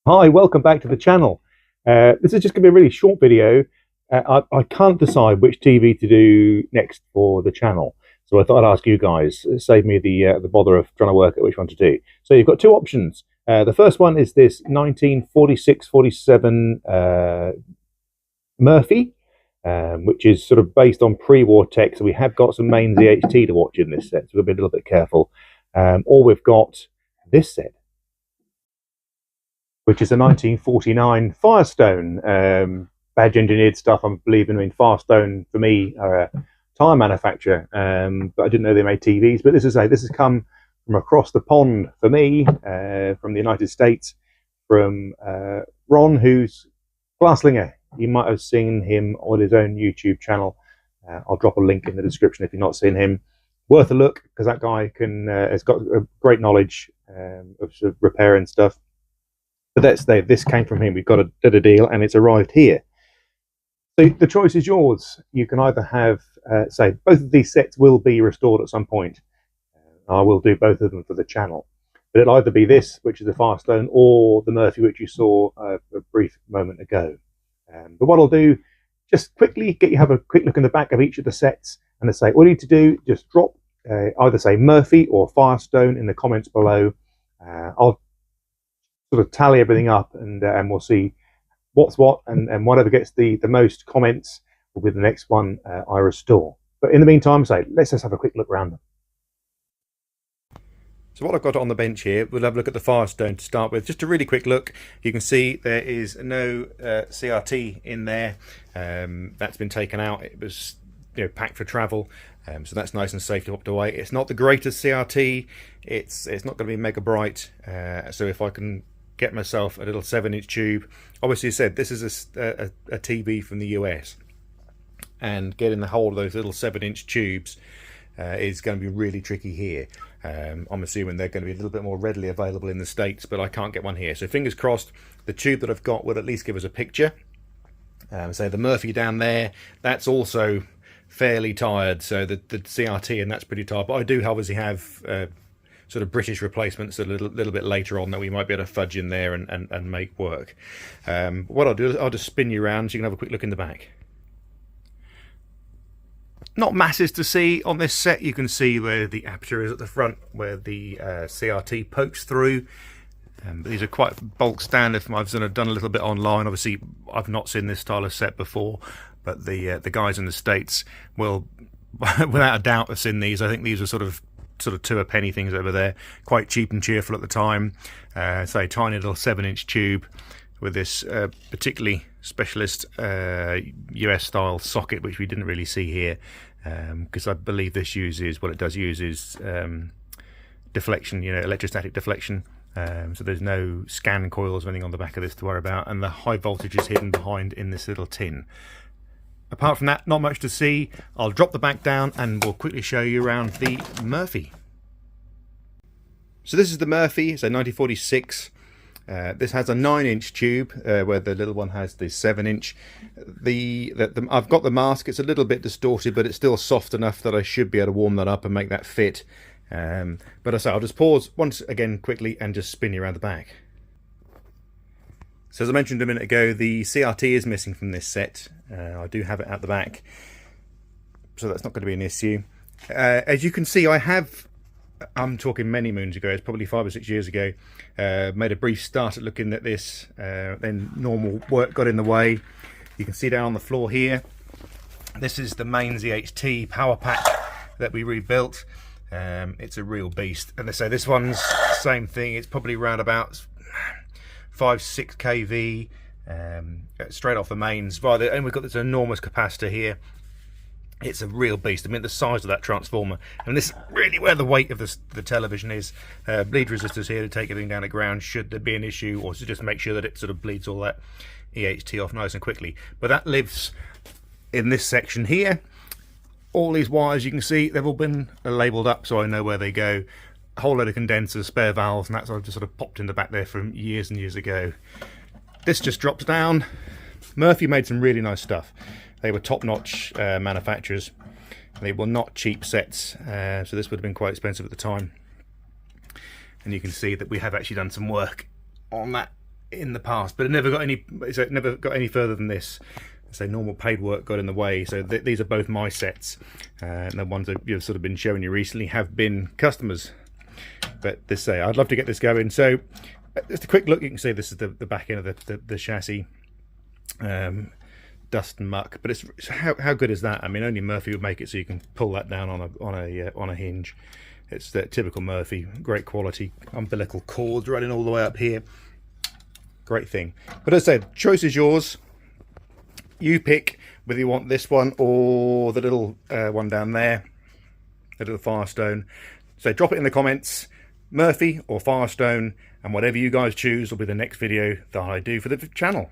Hi, welcome back to the channel. This is just going to be a really short video. I can't decide which TV to do next for the channel, so I thought I'd ask you guys. Save me the bother of trying to work out which one to do. So you've got two options. The first one is this 1946-47 Murphy, which is sort of based on pre-war tech. So we have got some main ZHT to watch in this set, so we'll be a little bit careful. Or we've got this set, which is a 1949 Firestone. Badge engineered stuff, I'm believing. I mean, Firestone, for me, are a tyre manufacturer, but I didn't know they made TVs. But this has come from across the pond for me, from the United States, from Ron, who's Glasslinger. You might have seen him on his own YouTube channel. I'll drop a link in the description if you've not seen him. Worth a look, because that guy has got a great knowledge of sort of repair and stuff. But this came from him. We've got a deal, and it's arrived here. So the choice is yours. You can either have, say, both of these sets will be restored at some point. I will do both of them for the channel. But it'll either be this, which is the Firestone, or the Murphy, which you saw a brief moment ago. But what I'll do, just quickly have a quick look in the back of each of the sets, and I say, all you need to do, just drop either say Murphy or Firestone in the comments below. I'll sort of tally everything up, and we'll see what's what, and whatever gets the most comments will be the next one I restore. But in the meantime, let's just have a quick look around them. So what I've got on the bench here, we'll have a look at the Firestone to start with. Just a really quick look. You can see there is no CRT in there. That's been taken out. It was packed for travel, so that's nice and safe to pop away. It's not the greatest CRT. It's not going to be mega bright. So if I can get myself a little 7-inch tube, obviously, I said this is a TV from the US, and getting the hold of those little 7-inch tubes is going to be really tricky here. I'm assuming they're going to be a little bit more readily available in the States, but I can't get one here. So fingers crossed, the tube that I've got will at least give us a picture. So the Murphy down there, that's also fairly tired. So the CRT, and that's pretty tired. But I do obviously have sort of British replacements a little bit later on that we might be able to fudge in there and make work. What I'll do is I'll just spin you around so you can have a quick look in the back. Not masses to see on this set. You can see where the aperture is at the front, where the CRT pokes through. But these are quite bulk standard. I've done a little bit online. Obviously, I've not seen this style of set before, but the guys in the States will, without a doubt, have seen these. I think these are sort of two a penny things over there. Quite cheap and cheerful at the time. Say tiny little 7-inch tube with this particularly specialist US style socket, which we didn't really see here, because I believe this uses, what it does use is deflection, electrostatic deflection. So there's no scan coils or anything on the back of this to worry about, and the high voltage is hidden behind in this little tin. Apart from that, not much to see. I'll drop the back down and we'll quickly show you around the Murphy. So this is the Murphy. It's a 1946. This has a 9-inch tube, where the little one has the 7-inch. I've got the mask. It's a little bit distorted, but it's still soft enough that I should be able to warm that up and make that fit. But I'll just pause once again quickly and just spin you around the back. So as I mentioned a minute ago, the CRT is missing from this set. I do have it at the back, so that's not going to be an issue. As you can see, I'm talking many moons ago, it's probably 5 or 6 years ago, made a brief start at looking at this, then normal work got in the way. You can see down on the floor here, this is the main ZHT power pack that we rebuilt. It's a real beast, and they say this one's same thing. It's probably around about 5-6 kV, straight off the mains, and we've got this enormous capacitor here. It's a real beast. I mean, the size of that transformer, and this is really where the weight of the television is. Bleed resistors here to take everything down to ground should there be an issue, or to just make sure that it sort of bleeds all that EHT off nice and quickly. But that lives in this section here. All these wires, you can see, they've all been labelled up so I know where they go. A whole load of condensers, spare valves, and that's just sort of popped in the back there from years and years ago. This just drops down. Murphy made some really nice stuff. They were top-notch manufacturers. They were not cheap sets, so this would have been quite expensive at the time. And you can see that we have actually done some work on that in the past, but it never got any further than this. So normal paid work got in the way. So these are both my sets, and the ones that you've sort of been showing you recently have been customers. But this I'd love to get this going. So just a quick look. You can see this is the back end of the chassis, dust and muck. But it's how good is that? I mean, only Murphy would make it so you can pull that down on a hinge. It's the typical Murphy, great quality umbilical cords running all the way up here. Great thing. But as I said, choice is yours. You pick whether you want this one or the little one down there, the little Firestone. So drop it in the comments, Murphy or Firestone, and whatever you guys choose will be the next video that I do for the channel.